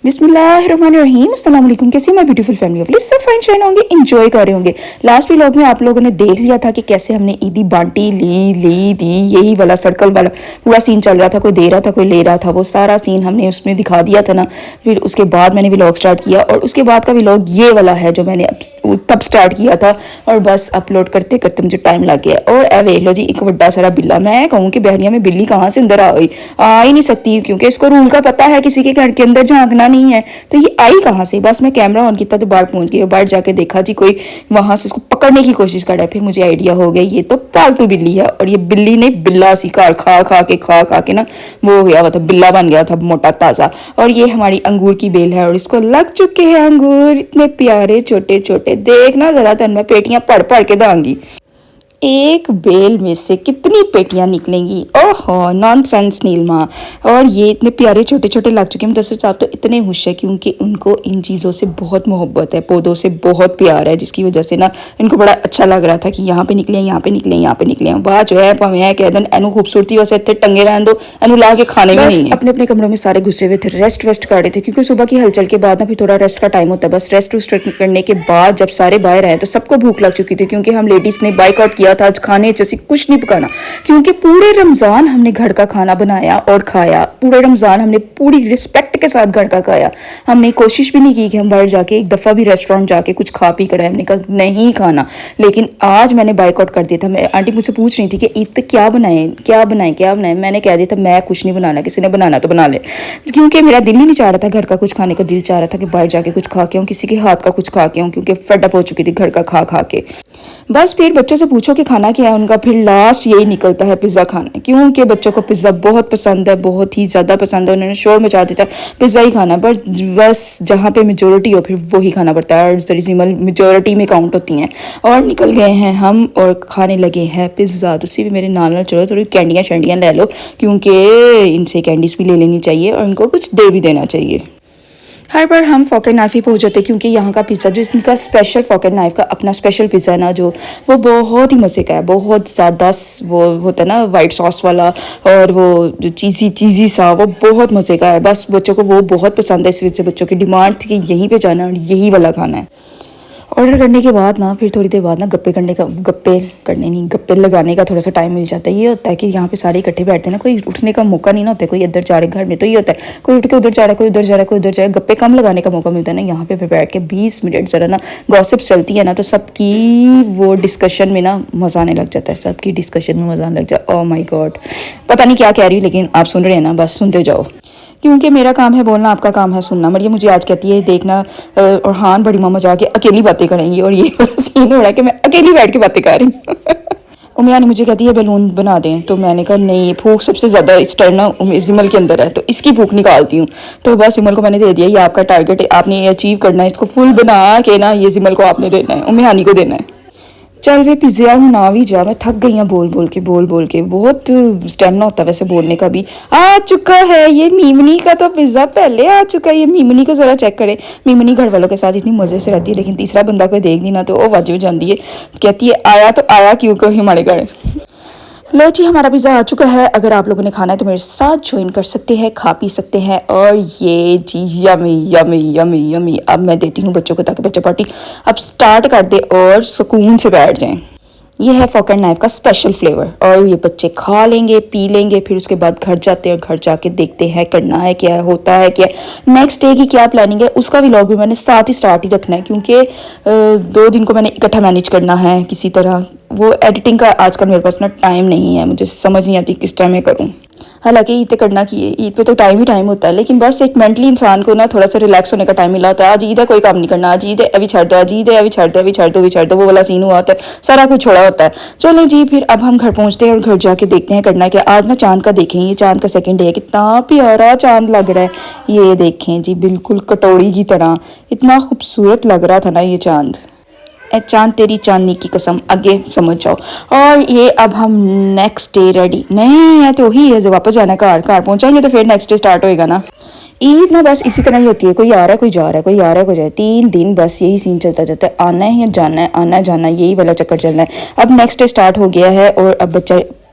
बिस्मिल्लाहिर्रहमानिर्रहीम, अस्सलाम वालेकुम। कैसी मैं ब्यूटीफुल फैमिली ऑफ सब फाइन शाइन होंगे, इंजॉय कर रहे होंगे। लास्ट व्लॉग में आप लोगों ने देख लिया था कि कैसे हमने ईदी बांटी ली दी, यही वाला सर्कल वाला पूरा सीन चल रहा था। कोई दे रहा था, कोई ले रहा था, वो सारा सीन हमने उसमें दिखा दिया था ना। फिर उसके बाद मैंने व्लॉग स्टार्ट किया और उसके बाद का व्लॉग ये वाला है जो मैंने तब स्टार्ट किया था और बस अपलोड करते करते मुझे टाइम लग गया। और ए वेख लो जी, एक बड़ा सारा बिल्ला। मैं कहूँ कि बहरिया में बिल्ली कहाँ से अंदर आ गई, आ ही नहीं सकती क्योंकि इसको रूल का पता है किसी के घर के अंदर झांकना नहीं है। तो ये आई कहाँ से? बस मैं कैमरा ऑन किया तो बाहर पहुंच गई और बाहर जाके देखा जी कोई वहां से इसको पकड़ने की कोशिश कर रहा है। फिर मुझे आइडिया हो गया ये तो पालतू बिल्ली है और ये बिल्ली ने बिल्ला शिकार खा खा के ना वो हो गया हुआ था, बिल्ला बन गया था मोटा ताजा। और ये हमारी अंगूर की बेल है और इसको लग चुके हैं अंगूर, इतने प्यारे छोटे छोटे। देखना जरा तन मैं पेटियां पढ़ के दांगी। एक बेल में से कितनी पेटियां निकलेंगी। ओहो नॉनसेंस नीलमा। और ये इतने प्यारे छोटे छोटे लग चुके हैं। मुदस्सिर साहब तो इतने खुश है क्योंकि उनको इन चीज़ों से बहुत मोहब्बत है, पौधों से बहुत प्यार है, जिसकी वजह से ना इनको बड़ा अच्छा लग रहा था कि यहाँ पे निकले यहाँ पे निकले यहाँ पे निकले। बात जो है भावें कह दें एनू खूबसूरती वैसे इतने टंगे रहने दो, एनू ला के खाने में नहीं। अपने अपने कमरों में सारे घुसे हुए थे, रेस्ट कर रहे थे क्योंकि सुबह की हलचल के बाद ना फिर थोड़ा रेस्ट का टाइम होता है। बस रेस्ट करने के बाद जब सारे बाहर आए तो सबको भूख लग चुकी थी क्योंकि हम लेडीज ने बाइकआउट किया था आज खाने जैसे कुछ नहीं पकाना, क्योंकि पूरे रमजान हमने घर का खाना बनाया और खाया। पूरे रमजान हमने पूरी रिस्पेक्ट के साथ घर का खाया। हमने कोशिश भी नहीं की कि हम बाहर जाके एक दफ़ा भी रेस्टोरेंट जाके कुछ खा पी कर आए। हमने कहा नहीं खाना। लेकिन आज मैंने बाइकआउट कर दिया था। मैं आंटी मुझसे पूछ रही थी कि ईद पे क्या बनाए। मैंने कह दिया था मैं कुछ नहीं बनाना, किसी ने बनाना तो बना ले, क्योंकि मेरा दिल ही नहीं चाह रहा था घर का कुछ खाने का। दिल चाह रहा था कि बाहर जाके कुछ खा के आऊँ, किसी के हाथ का कुछ खा के आऊँ, क्योंकि फेड अप हो चुकी थी घर का खा के। बस फिर बच्चों से पूछो कि खाना क्या है उनका, फिर लास्ट यही निकलता है पिज़्ज़ा खाना, क्योंकि बच्चों को पिज़्ज़ा बहुत पसंद है, बहुत ही ज़्यादा पसंद है। उन्होंने शोर मचा देता है पिज़्ज़ा ही खाना, पर बस जहाँ पे मेजोरिटी हो फिर वही खाना पड़ता है और दरअसल मेजोरिटी में काउंट होती हैं। और निकल गए हैं हम और खाने लगे हैं पिज़्ज़ा। तो भी मेरे नाल चलो, थोड़ी कैंडियाँ शैंडियाँ ले लो क्योंकि इनसे कैंडीज भी ले लेनी चाहिए और इनको कुछ दे भी देना चाहिए। हर बार हम फोक एंड नाइफ ही पहुँच जाते क्योंकि यहाँ का पिज़्ज़ा जो इनका स्पेशल फोक एंड नाइफ का अपना स्पेशल पिज़्ज़ा है ना, जो वो बहुत ही मज़े का है। बहुत ज़्यादा वो होता है ना वाइट सॉस वाला और वो जो चीज़ी सा, वो बहुत मज़े का है। बस बच्चों को वो बहुत पसंद है, इस वजह से बच्चों की डिमांड थी कि यहीं पर जाना और यही वाला खाना है। ऑर्डर करने के बाद ना फिर थोड़ी देर बाद ना गप्पे लगाने का थोड़ा सा टाइम मिल जाता है। ये होता है कि यहाँ पे सारे इकट्ठे बैठते हैं ना, कोई उठने का मौका नहीं ना होता है, कोई इधर जा रहे घर में तो ये होता है कोई उठ के उधर जा रहा है, कोई उधर जा रहा है, कोई उधर जा रहा है। गप्पे कम लगाने का मौका मिलता है ना, यहाँ पे बैठ के 20 मिनट जरा ना गॉसिप चलती है ना तो सबकी वो डिस्कशन में ना मज़ा आने लग जाता है, सबकी डिस्कशन में मज़ा आने लग जाता है। ओह माय गॉड, पता नहीं क्या कह रही हूँ लेकिन आप सुन रहे हैं ना, बस सुनते जाओ क्योंकि मेरा काम है बोलना, आपका काम है सुनना। मरियम मुझे आज कहती है देखना और हान बड़ी मामा जाके अकेली बातें करेंगी और ये सीन हो रहा है कि मैं अकेली बैठ के बातें कर रही हूँ। उमिया ने मुझे कहती है बैलून बना दें, तो मैंने कहा नहीं, ये भूख सबसे ज़्यादा इस टाइम ना जिमल के अंदर है तो इसकी भूख निकालती हूँ। तो बस जिमल को मैंने दे दिया, ये आपका टारगेट है, आपने ये अचीव करना है, इसको फुल बना के ना ये जिमल को आपने देना है, उमियानी को देना है। चल वे पिज़्ज़ा हूँ ना भी जा, मैं थक गई हूँ बोल बोल के। बहुत स्टेमिना होता है वैसे बोलने का भी। आ चुका है ये मीमनी का तो पिज़्ज़ा पहले आ चुका है। ये मीमनी को ज़रा चेक करें। मीमनी घर वालों के साथ इतनी मज़े से रहती है लेकिन तीसरा बंदा कोई देख दी ना तो वो वाजिब जाती है, कहती है आया तो आया क्यों कोई हमारे घर। लो जी, हमारा पिज़्ज़ा आ चुका है। अगर आप लोगों ने खाना है तो मेरे साथ ज्वाइन कर सकते हैं, खा पी सकते हैं। और ये जी यमी यमी यमी यमी। अब मैं देती हूँ बच्चों को ताकि बच्चे पार्टी अब स्टार्ट कर दे और सुकून से बैठ जाएं। ये है फोक एंड नाइफ का स्पेशल फ्लेवर और ये बच्चे खा लेंगे पी लेंगे, फिर उसके बाद घर जाते हैं और घर जाके देखते हैं करना है क्या, होता है क्या, नेक्स्ट डे की क्या प्लानिंग है। उसका व्लॉग भी मैंने साथ ही स्टार्ट ही रखना है क्योंकि 2 दिन को मैंने इकट्ठा मैनेज करना है किसी तरह। वो एडिटिंग का आजकल मेरे पास ना टाइम नहीं है, मुझे समझ नहीं आती किस टाइम में करूँ। हालांकि ईद पे करना की है, ईद पे तो टाइम ही टाइम होता है, लेकिन बस एक मेंटली इंसान को ना थोड़ा सा रिलैक्स होने का टाइम मिला होता है। आज ईद है कोई काम नहीं करना, आज ईद है अभी छाड़ दो, आज ईद है अभी छाड़ दो, वो वाला सीन हुआ होता है, सारा कुछ छोड़ा होता है। चलो जी फिर अब हम घर पहुंचते हैं और घर जाके देखते हैं करना क्या। आज ना चांद का देखें, ये चांद का सेकंड डे है, कितना प्यारा चांद लग रहा है। ये देखें जी बिल्कुल कटोरी की तरह, इतना खूबसूरत लग रहा था ना ये चांद। चांद तेरी चांदनी की कसम, आगे समझ जाओ। और ये अब हम नेक्स्ट डे रेडी नहीं है तो ही है जो वापस जाना है, घर पहुंचाएंगे तो फिर नेक्स्ट डे स्टार्ट होएगा ना। ईद ना बस इसी तरह ही होती है, कोई आ रहा है कोई जा रहा है, कोई आ रहा है कोई जा रहा है, 3 दिन बस यही सीन चलता जाता है, आना है या जाना है, आना जाना यही वाला चक्कर चलना है। अब नेक्स्ट डे स्टार्ट हो गया है और अब बच्चा